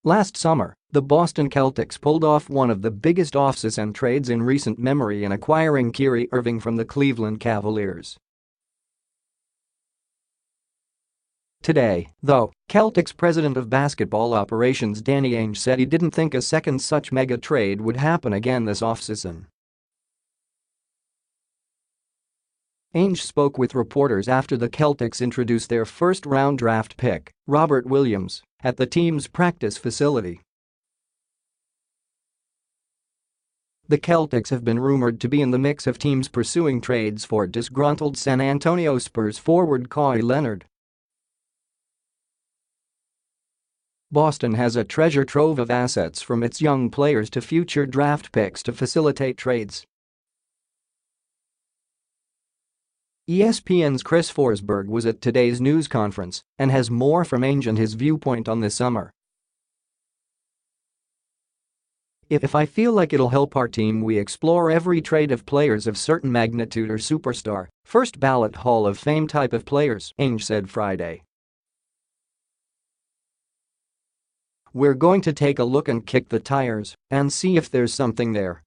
Last summer, the Boston Celtics pulled off one of the biggest offseason trades in recent memory in acquiring Kyrie Irving from the Cleveland Cavaliers. Today, though, Celtics president of basketball operations Danny Ainge said he didn't think a second such mega trade would happen again this offseason. Ainge spoke with reporters after the Celtics introduced their first-round draft pick, Robert Williams, at the team's practice facility. The Celtics have been rumored to be in the mix of teams pursuing trades for disgruntled San Antonio Spurs forward Kawhi Leonard. Boston has a treasure trove of assets from its young players to future draft picks to facilitate trades. ESPN's Chris Forsberg was at today's news conference and has more from Ainge and his viewpoint on this summer. If I feel like it'll help our team, we explore every trade of players of certain magnitude or superstar, first-ballot Hall of Fame type of players, Ainge said Friday. We're going to take a look and kick the tires and see if there's something there.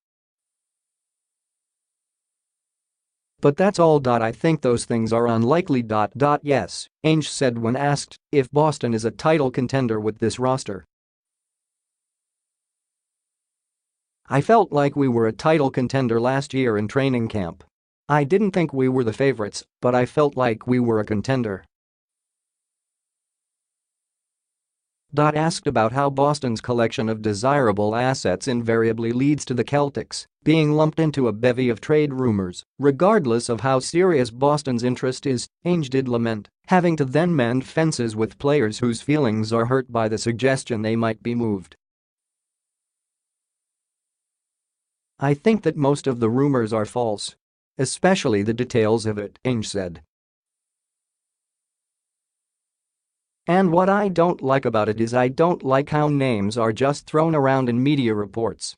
But that's all. I think those things are unlikely. Yes, Ainge said when asked if Boston is a title contender with this roster. I felt like we were a title contender last year in training camp. I didn't think we were the favorites, but I felt like we were a contender. Asked about how Boston's collection of desirable assets invariably leads to the Celtics being lumped into a bevy of trade rumors, regardless of how serious Boston's interest is, Ainge did lament having to then mend fences with players whose feelings are hurt by the suggestion they might be moved. I think that most of the rumors are false. Especially the details of it, Ainge said. And what I don't like about it is I don't like how names are just thrown around in media reports.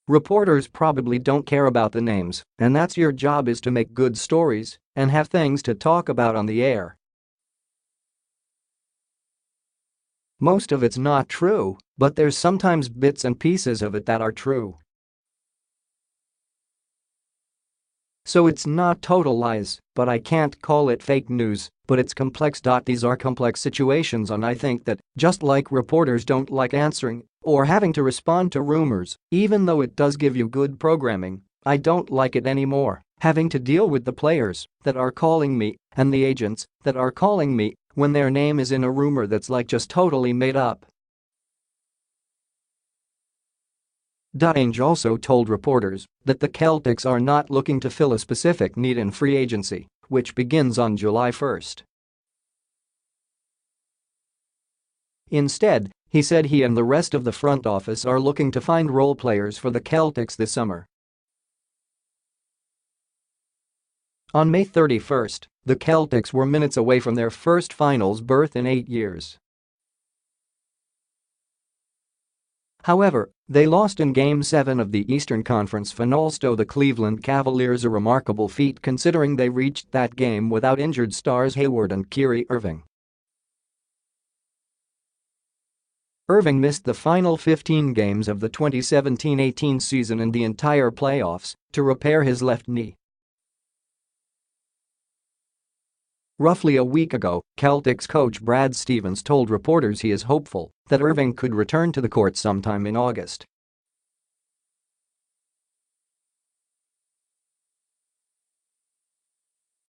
Reporters probably don't care about the names, and that's your job, is to make good stories and have things to talk about on the air. Most of it's not true, but there's sometimes bits and pieces of it that are true. So it's not total lies, but I can't call it fake news, but it's complex. These are complex situations, and I think that, just like reporters don't like answering or having to respond to rumors, even though it does give you good programming, I don't like it anymore, having to deal with the players that are calling me and the agents that are calling me when their name is in a rumor that's like just totally made up. Ainge also told reporters that the Celtics are not looking to fill a specific need in free agency, which begins on July 1. Instead, he said he and the rest of the front office are looking to find role players for the Celtics this summer. On May 31, the Celtics were minutes away from their first finals berth in 8 years. However, they lost in Game 7 of the Eastern Conference Finals to the Cleveland Cavaliers, a remarkable feat considering they reached that game without injured stars Hayward and Kyrie Irving. Irving missed the final 15 games of the 2017-18 season and the entire playoffs to repair his left knee. Roughly a week ago, Celtics coach Brad Stevens told reporters he is hopeful that Irving could return to the court sometime in August.